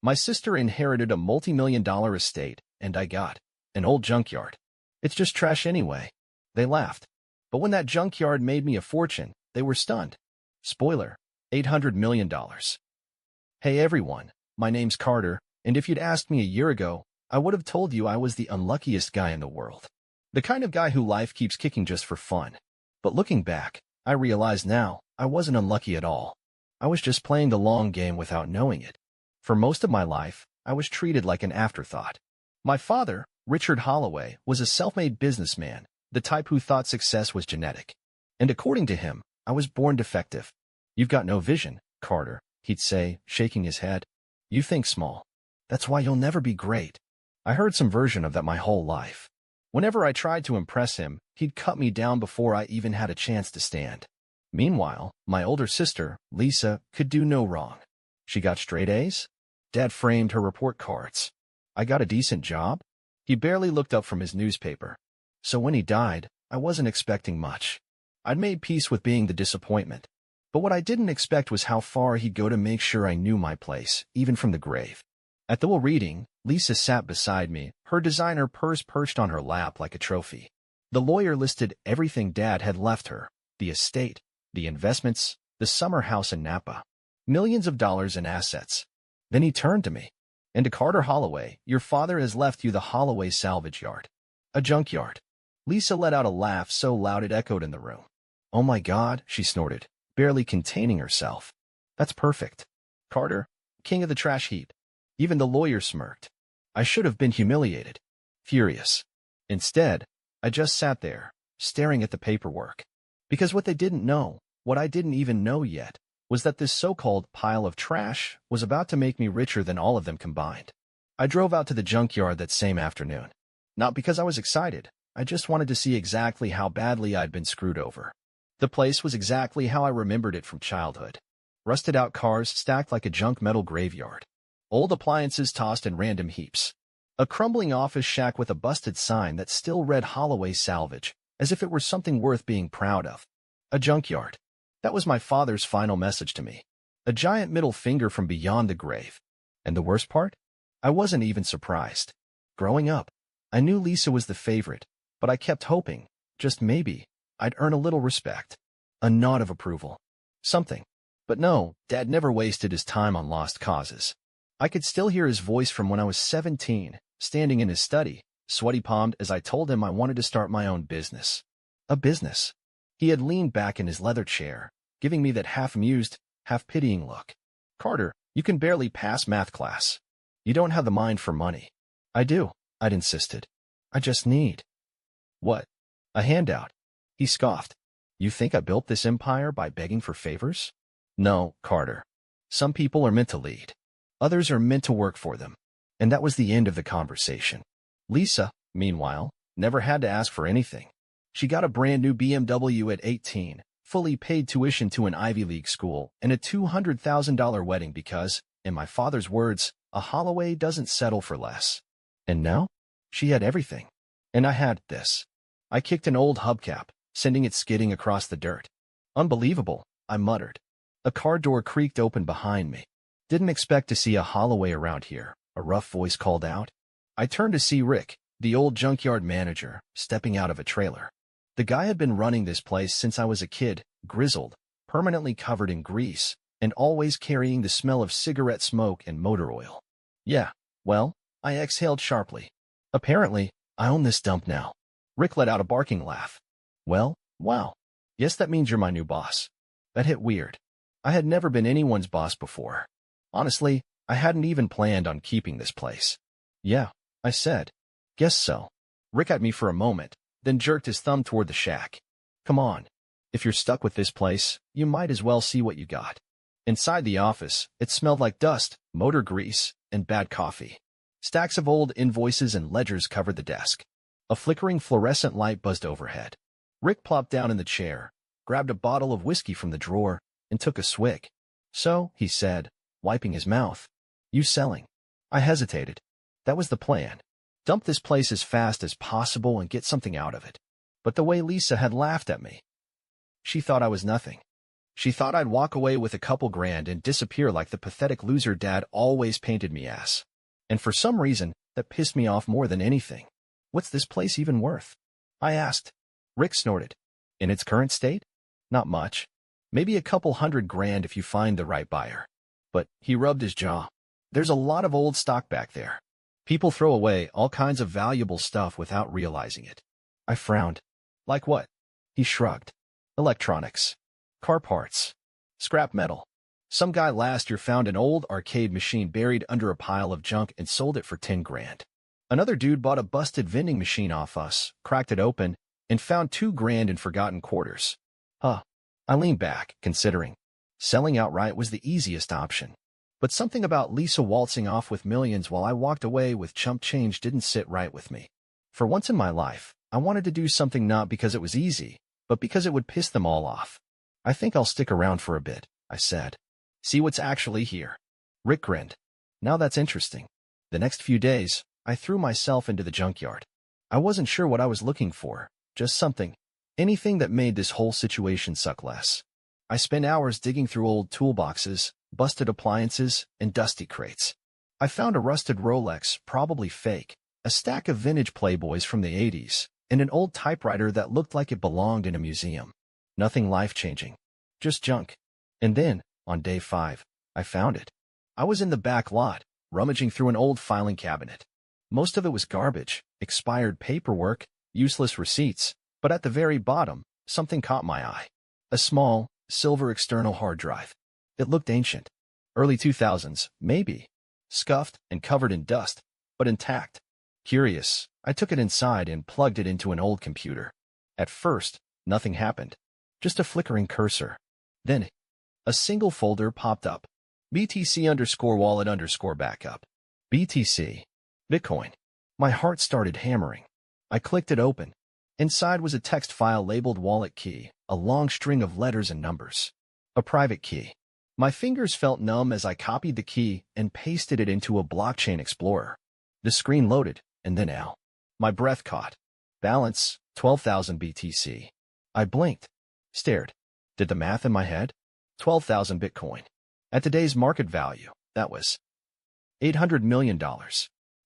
My sister inherited a multi-million-dollar estate, and I got an old junkyard. It's just trash anyway. They laughed. But when that junkyard made me a fortune, they were stunned. Spoiler, $800 million. Hey everyone, my name's Carter, and if you'd asked me a year ago, I would have told you I was the unluckiest guy in the world. The kind of guy who life keeps kicking just for fun. But looking back, I realize now, I wasn't unlucky at all. I was just playing the long game without knowing it. For most of my life, I was treated like an afterthought. My father, Richard Holloway, was a self-made businessman, the type who thought success was genetic. And according to him, I was born defective. You've got no vision, Carter, he'd say, shaking his head. You think small. That's why you'll never be great. I heard some version of that my whole life. Whenever I tried to impress him, he'd cut me down before I even had a chance to stand. Meanwhile, my older sister, Lisa, could do no wrong. She got straight A's. Dad framed her report cards. I got a decent job. He barely looked up from his newspaper. So when he died, I wasn't expecting much. I'd made peace with being the disappointment. But what I didn't expect was how far he'd go to make sure I knew my place, even from the grave. At the will reading, Lisa sat beside me, her designer purse perched on her lap like a trophy. The lawyer listed everything Dad had left her, the estate, the investments, the summer house in Napa. Millions of dollars in assets. Then he turned to me. And to Carter Holloway, your father has left you the Holloway salvage yard. A junkyard. Lisa let out a laugh so loud it echoed in the room. Oh my God, she snorted, barely containing herself. That's perfect. Carter, king of the trash heap. Even the lawyer smirked. I should have been humiliated. Furious. Instead, I just sat there, staring at the paperwork. Because what they didn't know, what I didn't even know yet, was that this so-called pile of trash was about to make me richer than all of them combined. I drove out to the junkyard that same afternoon. Not because I was excited. I just wanted to see exactly how badly I'd been screwed over. The place was exactly how I remembered it from childhood. Rusted-out cars stacked like a junk metal graveyard. Old appliances tossed in random heaps. A crumbling office shack with a busted sign that still read Holloway Salvage, as if it were something worth being proud of. A junkyard. That was my father's final message to me. A giant middle finger from beyond the grave. And the worst part? I wasn't even surprised. Growing up, I knew Lisa was the favorite, but I kept hoping, just maybe, I'd earn a little respect. A nod of approval. Something. But no, Dad never wasted his time on lost causes. I could still hear his voice from when I was 17, standing in his study, sweaty-palmed as I told him I wanted to start my own business. A business. He had leaned back in his leather chair, giving me that half-amused, half-pitying look. Carter, you can barely pass math class. You don't have the mind for money. I do, I'd insisted. I just need. What? A handout. He scoffed. You think I built this empire by begging for favors? No, Carter. Some people are meant to lead. Others are meant to work for them. And that was the end of the conversation. Lisa, meanwhile, never had to ask for anything. She got a brand new BMW at 18, fully paid tuition to an Ivy League school, and a $200,000 wedding because, in my father's words, a Holloway doesn't settle for less. And now? She had everything. And I had this. I kicked an old hubcap, sending it skidding across the dirt. Unbelievable, I muttered. A car door creaked open behind me. Didn't expect to see a Holloway around here, a rough voice called out. I turned to see Rick, the old junkyard manager, stepping out of a trailer. The guy had been running this place since I was a kid, grizzled, permanently covered in grease, and always carrying the smell of cigarette smoke and motor oil. Yeah, well, I exhaled sharply. Apparently, I own this dump now. Rick let out a barking laugh. Well, wow. Yes, that means you're my new boss. That hit weird. I had never been anyone's boss before. Honestly, I hadn't even planned on keeping this place. Yeah, I said. Guess so. Rick eyed me for a moment, then jerked his thumb toward the shack. Come on. If you're stuck with this place, you might as well see what you got. Inside the office, it smelled like dust, motor grease, and bad coffee. Stacks of old invoices and ledgers covered the desk. A flickering fluorescent light buzzed overhead. Rick plopped down in the chair, grabbed a bottle of whiskey from the drawer, and took a swig. So, he said, wiping his mouth, you selling? I hesitated. That was the plan. Dump this place as fast as possible and get something out of it. But the way Lisa had laughed at me. She thought I was nothing. She thought I'd walk away with a couple grand and disappear like the pathetic loser Dad always painted me as. And for some reason, that pissed me off more than anything. What's this place even worth? I asked. Rick snorted. In its current state? Not much. Maybe a couple $100,000 if you find the right buyer. But he rubbed his jaw. There's a lot of old stock back there. People throw away all kinds of valuable stuff without realizing it. I frowned. Like what? He shrugged. Electronics. Car parts. Scrap metal. Some guy last year found an old arcade machine buried under a pile of junk and sold it for 10 grand. Another dude bought a busted vending machine off us, cracked it open, and found 2 grand in forgotten quarters. Huh. I leaned back, considering. Selling outright was the easiest option. But something about Lisa waltzing off with millions while I walked away with chump change didn't sit right with me. For once in my life, I wanted to do something not because it was easy, but because it would piss them all off. I think I'll stick around for a bit, I said. See what's actually here. Rick grinned. Now that's interesting. The next few days, I threw myself into the junkyard. I wasn't sure what I was looking for, just something. Anything that made this whole situation suck less. I spent hours digging through old toolboxes, busted appliances, and dusty crates. I found a rusted Rolex, probably fake, a stack of vintage Playboys from the 80s, and an old typewriter that looked like it belonged in a museum. Nothing life-changing. Just junk. And then, on day 5, I found it. I was in the back lot, rummaging through an old filing cabinet. Most of it was garbage, expired paperwork, useless receipts, but at the very bottom, something caught my eye. A small, silver external hard drive. It looked ancient. Early 2000s, maybe. Scuffed and covered in dust, but intact. Curious, I took it inside and plugged it into an old computer. At first, nothing happened. Just a flickering cursor. Then, a single folder popped up. BTC_wallet_backup. BTC. Bitcoin. My heart started hammering. I clicked it open. Inside was a text file labeled wallet key, a long string of letters and numbers. A private key. My fingers felt numb as I copied the key and pasted it into a blockchain explorer. The screen loaded, and then out. My breath caught. Balance, 12,000 BTC. I blinked. Stared. Did the math in my head? 12,000 Bitcoin. At today's market value, that was $800 million.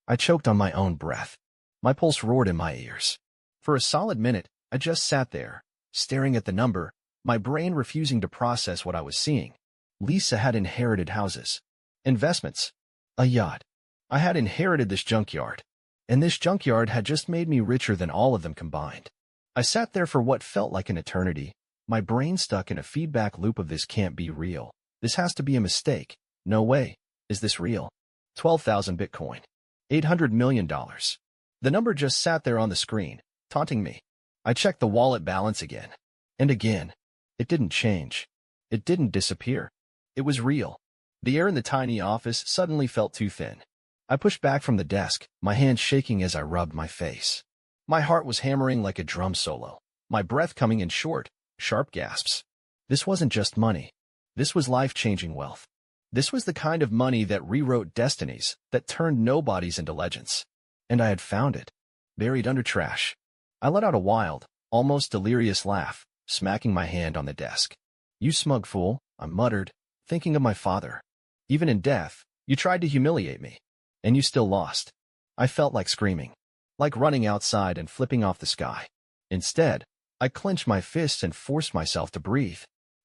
I choked on my own breath. My pulse roared in my ears. For a solid minute, I just sat there, staring at the number, my brain refusing to process what I was seeing. Lisa had inherited houses, investments, a yacht. I had inherited this junkyard, and this junkyard had just made me richer than all of them combined. I sat there for what felt like an eternity, my brain stuck in a feedback loop of this can't be real. This has to be a mistake. No way. Is this real? 12,000 Bitcoin. $800 million. The number just sat there on the screen, taunting me. I checked the wallet balance again. And again. It didn't change. It didn't disappear. It was real. The air in the tiny office suddenly felt too thin. I pushed back from the desk, my hands shaking as I rubbed my face. My heart was hammering like a drum solo, my breath coming in short, sharp gasps. This wasn't just money. This was life-changing wealth. This was the kind of money that rewrote destinies, that turned nobodies into legends. And I had found it, buried under trash. I let out a wild, almost delirious laugh, smacking my hand on the desk. You smug fool, I muttered, thinking of my father. Even in death, you tried to humiliate me. And you still lost. I felt like screaming, like running outside and flipping off the sky. Instead, I clenched my fists and forced myself to breathe.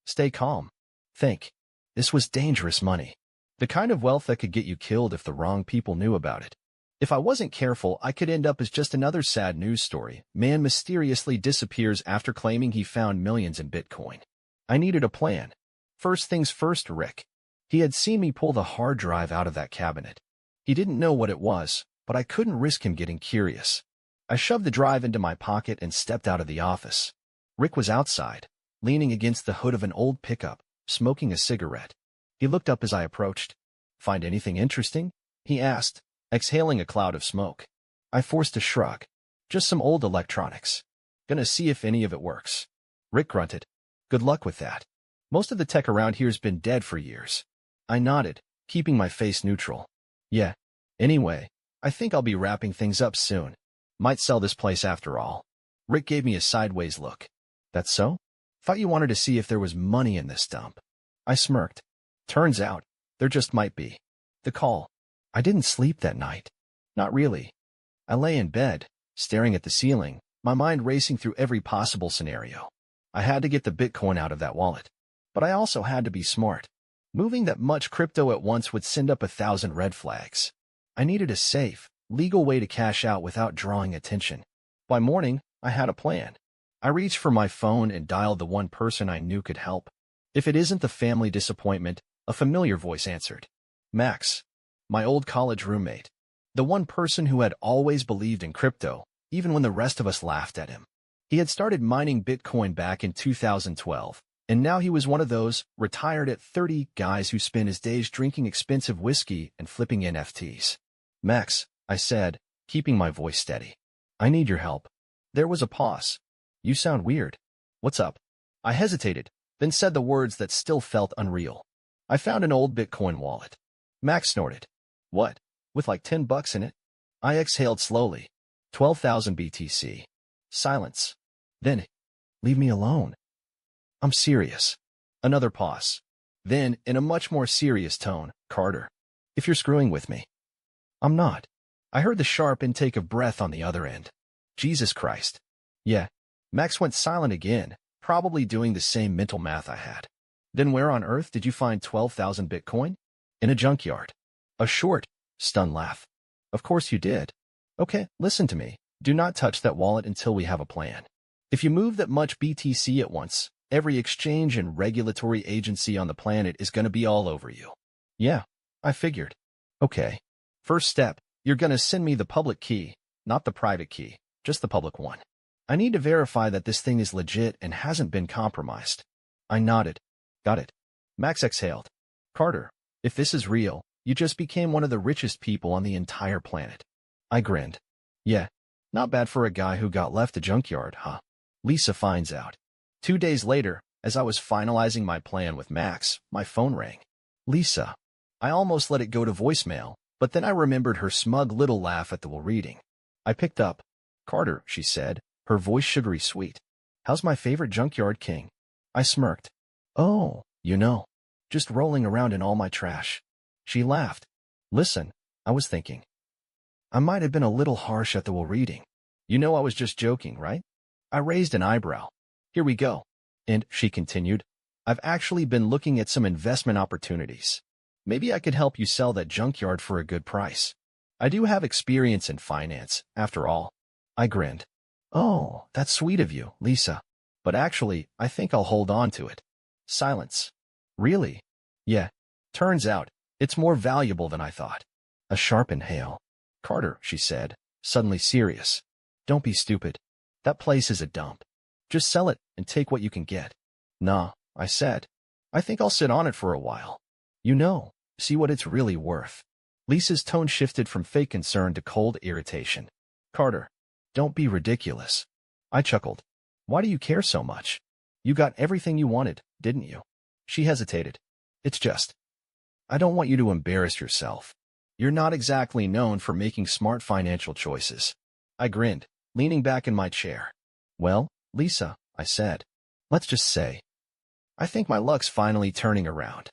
Stay calm. Think. This was dangerous money. The kind of wealth that could get you killed if the wrong people knew about it. If I wasn't careful, I could end up as just another sad news story. Man mysteriously disappears after claiming he found millions in Bitcoin. I needed a plan. First things first, Rick. He had seen me pull the hard drive out of that cabinet. He didn't know what it was, but I couldn't risk him getting curious. I shoved the drive into my pocket and stepped out of the office. Rick was outside, leaning against the hood of an old pickup, smoking a cigarette. He looked up as I approached. Find anything interesting? He asked, exhaling a cloud of smoke. I forced a shrug. Just some old electronics. Gonna see if any of it works. Rick grunted. Good luck with that. Most of the tech around here's been dead for years. I nodded, keeping my face neutral. Yeah. Anyway, I think I'll be wrapping things up soon. Might sell this place after all. Rick gave me a sideways look. That's so? Thought you wanted to see if there was money in this dump. I smirked. Turns out, there just might be. The call. I didn't sleep that night. Not really. I lay in bed, staring at the ceiling, my mind racing through every possible scenario. I had to get the Bitcoin out of that wallet. But I also had to be smart. Moving that much crypto at once would send up 1,000 red flags. I needed a safe, legal way to cash out without drawing attention. By morning, I had a plan. I reached for my phone and dialed the one person I knew could help. If it isn't the family disappointment, a familiar voice answered. Max, my old college roommate. The one person who had always believed in crypto, even when the rest of us laughed at him. He had started mining Bitcoin back in 2012, and now he was one of those retired at 30 guys who spend his days drinking expensive whiskey and flipping NFTs. Max, I said, keeping my voice steady. I need your help. There was a pause. You sound weird. What's up? I hesitated, then said the words that still felt unreal. I found an old Bitcoin wallet. Max snorted. What? With like $10 in it? I exhaled slowly. 12,000 BTC. Silence. Then, leave me alone. I'm serious. Another pause. Then, in a much more serious tone, Carter, if you're screwing with me. I'm not. I heard the sharp intake of breath on the other end. Jesus Christ. Yeah. Max went silent again, probably doing the same mental math I had. Then where on earth did you find 12,000 Bitcoin? In a junkyard. A short, stunned laugh. Of course you did. Okay, listen to me. Do not touch that wallet until we have a plan. If you move that much BTC at once, every exchange and regulatory agency on the planet is going to be all over you. Yeah, I figured. Okay. First step, you're going to send me the public key, not the private key, just the public one. I need to verify that this thing is legit and hasn't been compromised. I nodded. Got it. Max exhaled. Carter, if this is real, you just became one of the richest people on the entire planet. I grinned. Yeah, not bad for a guy who got left a junkyard, huh? Lisa finds out. 2 days later, as I was finalizing my plan with Max, my phone rang. Lisa. I almost let it go to voicemail, but then I remembered her smug little laugh at the reading. I picked up. Carter, she said, her voice sugary sweet. How's my favorite junkyard king? I smirked. Oh, just rolling around in all my trash. She laughed. Listen, I was thinking. I might have been a little harsh at the reading. I was just joking, right? I raised an eyebrow. Here we go. And, she continued, I've actually been looking at some investment opportunities. Maybe I could help you sell that junkyard for a good price. I do have experience in finance, after all. I grinned. Oh, that's sweet of you, Lisa. But actually, I think I'll hold on to it. Silence. Really? Yeah. Turns out, it's more valuable than I thought. A sharp inhale. Carter, she said, suddenly serious. Don't be stupid. That place is a dump. Just sell it and take what you can get. Nah, I said. I think I'll sit on it for a while. See what it's really worth. Lisa's tone shifted from fake concern to cold irritation. Carter, don't be ridiculous. I chuckled. Why do you care so much? You got everything you wanted, didn't you? She hesitated. It's just, I don't want you to embarrass yourself. You're not exactly known for making smart financial choices. I grinned, leaning back in my chair. Well, Lisa, I said, let's just say, I think my luck's finally turning around.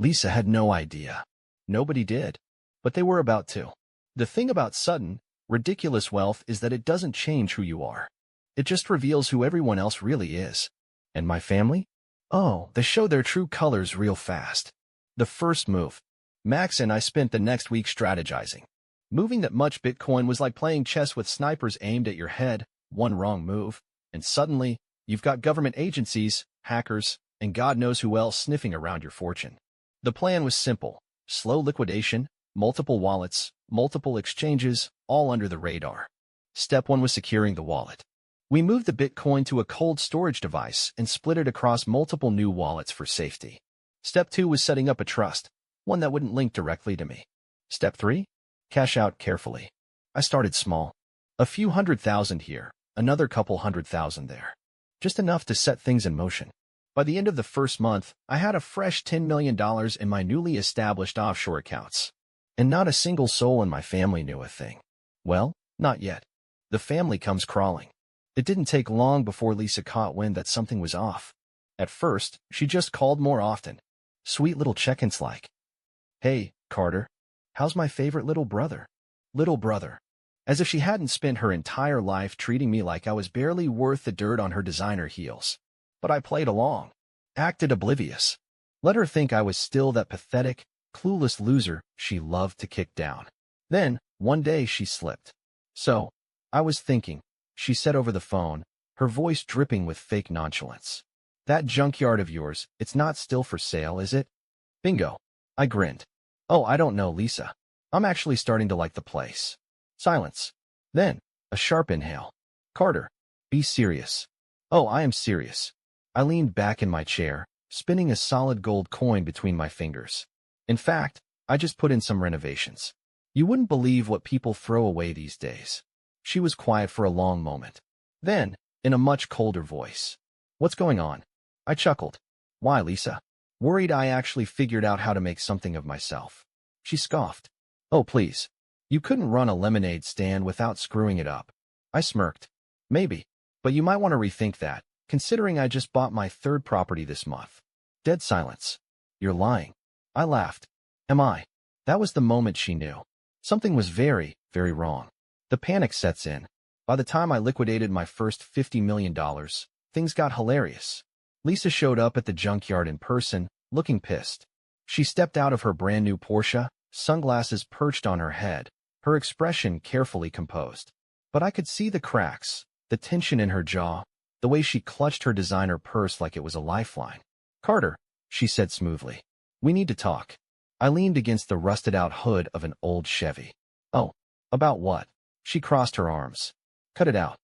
Lisa had no idea. Nobody did. But they were about to. The thing about sudden, ridiculous wealth is that it doesn't change who you are. It just reveals who everyone else really is. And my family? Oh, they show their true colors real fast. The first move. Max and I spent the next week strategizing. Moving that much Bitcoin was like playing chess with snipers aimed at your head, one wrong move, and suddenly, you've got government agencies, hackers, and God knows who else sniffing around your fortune. The plan was simple. Slow liquidation, multiple wallets, multiple exchanges, all under the radar. Step 1 was securing the wallet. We moved the Bitcoin to a cold storage device and split it across multiple new wallets for safety. Step 2 was setting up a trust, one that wouldn't link directly to me. Step 3? Cash out carefully. I started small. A few $100,000 here, another couple $100,000 there. Just enough to set things in motion. By the end of the first month, I had a fresh $10 million in my newly established offshore accounts. And not a single soul in my family knew a thing. Well, not yet. The family comes crawling. It didn't take long before Lisa caught wind that something was off. At first, she just called more often. Sweet little check-ins like, "Hey, Carter, how's my favorite little brother?" Little brother. As if she hadn't spent her entire life treating me like I was barely worth the dirt on her designer heels. But I played along, acted oblivious. Let her think I was still that pathetic, clueless loser she loved to kick down. Then, one day she slipped. "So, I was thinking," she said over the phone, her voice dripping with fake nonchalance. "That junkyard of yours, it's not still for sale, is it?" Bingo. I grinned. "Oh, I don't know, Lisa. I'm actually starting to like the place." Silence. Then, a sharp inhale. "Carter, be serious." "Oh, I am serious." I leaned back in my chair, spinning a solid gold coin between my fingers. "In fact, I just put in some renovations. You wouldn't believe what people throw away these days." She was quiet for a long moment. Then, in a much colder voice, "What's going on?" I chuckled. "Why, Lisa?" "Worried I actually figured out how to make something of myself." She scoffed. "Oh, please. You couldn't run a lemonade stand without screwing it up." I smirked. "Maybe, but you might want to rethink that, considering I just bought my third property this month." Dead silence. "You're lying." I laughed. "Am I?" That was the moment she knew. Something was very, very wrong. The panic sets in. By the time I liquidated my first $50 million, things got hilarious. Lisa showed up at the junkyard in person, looking pissed. She stepped out of her brand-new Porsche, sunglasses perched on her head, her expression carefully composed. But I could see the cracks, the tension in her jaw, the way she clutched her designer purse like it was a lifeline. "Carter," she said smoothly, "we need to talk." I leaned against the rusted-out hood of an old Chevy. "Oh, about what?" She crossed her arms. "Cut it out."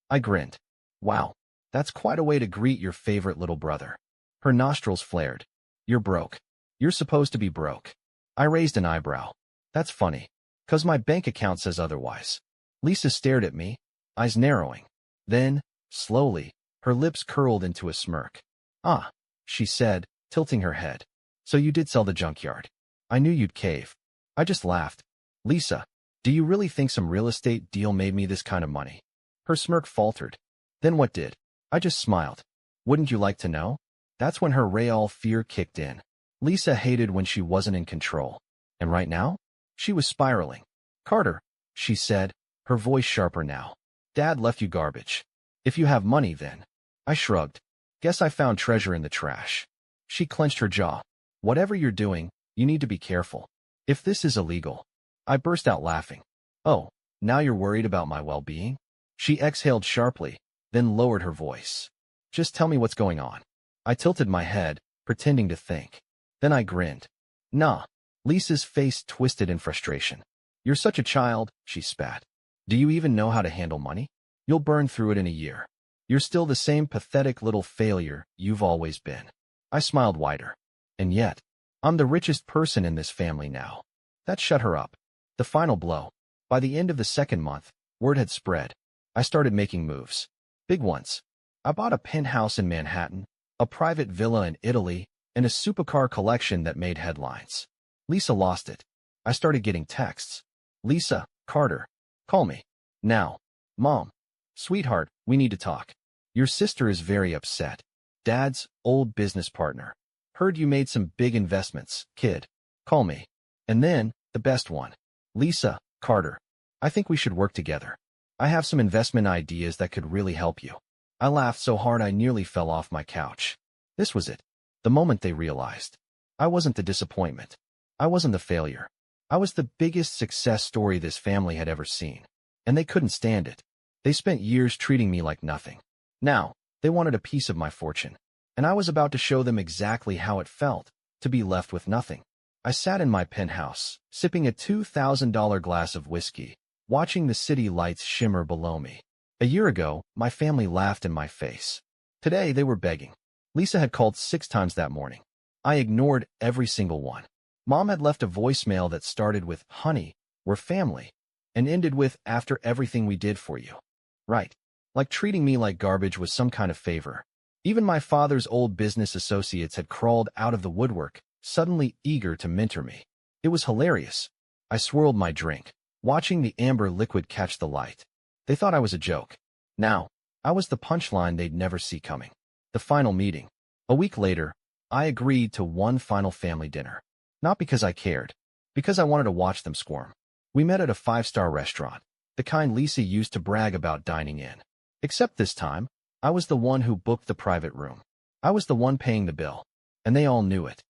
I grinned. "Wow, that's quite a way to greet your favorite little brother." Her nostrils flared. "You're broke. You're supposed to be broke." I raised an eyebrow. "That's funny, 'cause my bank account says otherwise." Lisa stared at me, eyes narrowing. Then, slowly, her lips curled into a smirk. "Ah," she said, tilting her head. "So you did sell the junkyard. I knew you'd cave." I just laughed. "Lisa, do you really think some real estate deal made me this kind of money?" Her smirk faltered. "Then what did?" I just smiled. "Wouldn't you like to know?" That's when her real fear kicked in. Lisa hated when she wasn't in control. And right now? She was spiraling. "Carter," she said, her voice sharper now. "Dad left you garbage. If you have money, then." I shrugged. "Guess I found treasure in the trash." She clenched her jaw. "Whatever you're doing, you need to be careful. If this is illegal." I burst out laughing. "Oh, now you're worried about my well-being?" She exhaled sharply, then lowered her voice. "Just tell me what's going on." I tilted my head, pretending to think. Then I grinned. "Nah." Lisa's face twisted in frustration. "You're such a child," she spat. "Do you even know how to handle money? You'll burn through it in a year. You're still the same pathetic little failure you've always been." I smiled wider. "And yet, I'm the richest person in this family now." That shut her up. The final blow. By the end of the second month, word had spread. I started making moves. Big ones. I bought a penthouse in Manhattan, a private villa in Italy, and a supercar collection that made headlines. Lisa lost it. I started getting texts. "Lisa, Carter, call me. Now." "Mom. Sweetheart, we need to talk. Your sister is very upset. Dad's old business partner. Heard you made some big investments, kid. Call me." And then, the best one. "Lisa, Carter, I think we should work together. I have some investment ideas that could really help you." I laughed so hard I nearly fell off my couch. This was it. The moment they realized. I wasn't the disappointment. I wasn't the failure. I was the biggest success story this family had ever seen. And they couldn't stand it. They spent years treating me like nothing. Now, they wanted a piece of my fortune. And I was about to show them exactly how it felt to be left with nothing. I sat in my penthouse, sipping a $2,000 glass of whiskey, watching the city lights shimmer below me. A year ago, my family laughed in my face. Today, they were begging. Lisa had called 6 times that morning. I ignored every single one. Mom had left a voicemail that started with, "Honey, we're family," and ended with, "After everything we did for you." Right. Like treating me like garbage was some kind of favor. Even my father's old business associates had crawled out of the woodwork, suddenly eager to mentor me. It was hilarious. I swirled my drink, watching the amber liquid catch the light. They thought I was a joke. Now, I was the punchline they'd never see coming. The final meeting. A week later, I agreed to one final family dinner. Not because I cared, because I wanted to watch them squirm. We met at a 5-star restaurant, the kind Lisa used to brag about dining in. Except this time, I was the one who booked the private room. I was the one paying the bill, and they all knew it.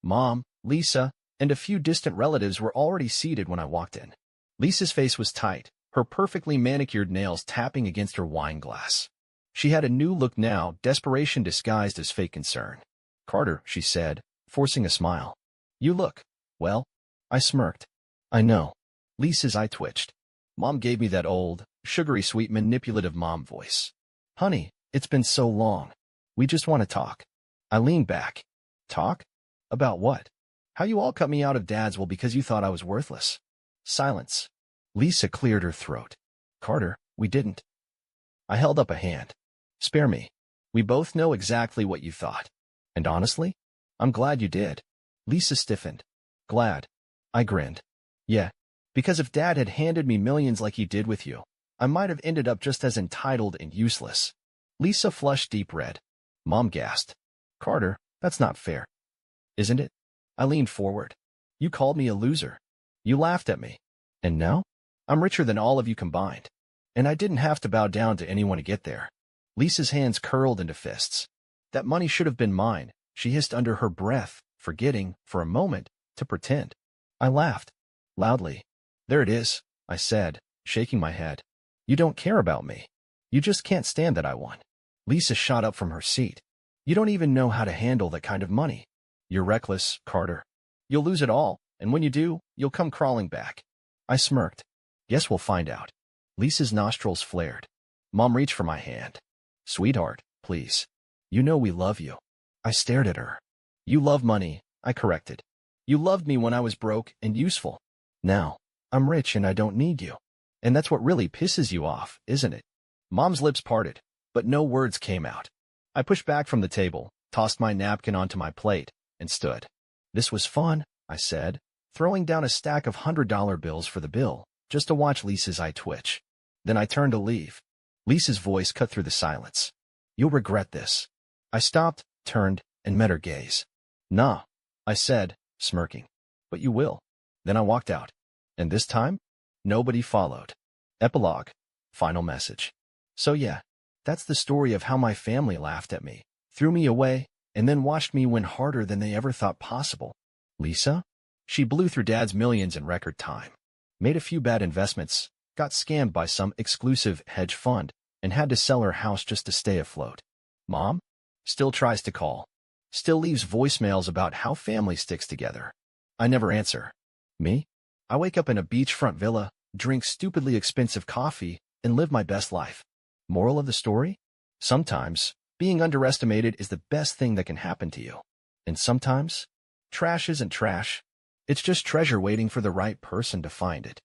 Mom, Lisa, and a few distant relatives were already seated when I walked in. Lisa's face was tight, her perfectly manicured nails tapping against her wine glass. She had a new look now, desperation disguised as fake concern. "Carter," she said, forcing a smile. "You look, well." I smirked. "I know." Lisa's eye twitched. Mom gave me that old, sugary sweet manipulative mom voice. "Honey, it's been so long. We just want to talk." I leaned back. "Talk? About what? How you all cut me out of Dad's well because you thought I was worthless." Silence. Lisa cleared her throat. "Carter, we didn't." I held up a hand. "Spare me. We both know exactly what you thought. And honestly, I'm glad you did." Lisa stiffened. "Glad?" I grinned. "Yeah, because if Dad had handed me millions like he did with you, I might have ended up just as entitled and useless." Lisa flushed deep red. Mom gasped. "Carter, that's not fair." "Isn't it?" I leaned forward. "You called me a loser. You laughed at me. And now? I'm richer than all of you combined. And I didn't have to bow down to anyone to get there." Lisa's hands curled into fists. "That money should have been mine," she hissed under her breath, forgetting, for a moment, to pretend. I laughed. Loudly. "There it is," I said, shaking my head. "You don't care about me. You just can't stand that I won." Lisa shot up from her seat. "You don't even know how to handle that kind of money. You're reckless, Carter. You'll lose it all, and when you do, you'll come crawling back." I smirked. "Guess we'll find out." Lisa's nostrils flared. Mom reached for my hand. "Sweetheart, please. You know we love you." I stared at her. "You love money," I corrected. "You loved me when I was broke and useful. Now, I'm rich and I don't need you. And that's what really pisses you off, isn't it?" Mom's lips parted, but no words came out. I pushed back from the table, tossed my napkin onto my plate, and stood. "This was fun," I said, throwing down a stack of $100 bills for the bill, just to watch Lisa's eye twitch. Then I turned to leave. Lisa's voice cut through the silence. "You'll regret this." I stopped, turned, and met her gaze. "Nah," I said, smirking. "But you will." Then I walked out. And this time, nobody followed. Epilogue. Final message. So yeah, that's the story of how my family laughed at me, threw me away, and then watched me win harder than they ever thought possible. Lisa? She blew through Dad's millions in record time, made a few bad investments, got scammed by some exclusive hedge fund, and had to sell her house just to stay afloat. Mom? Still tries to call. Still leaves voicemails about how family sticks together. I never answer. Me? I wake up in a beachfront villa, drink stupidly expensive coffee, and live my best life. Moral of the story? Sometimes, being underestimated is the best thing that can happen to you. And sometimes, trash isn't trash. It's just treasure waiting for the right person to find it.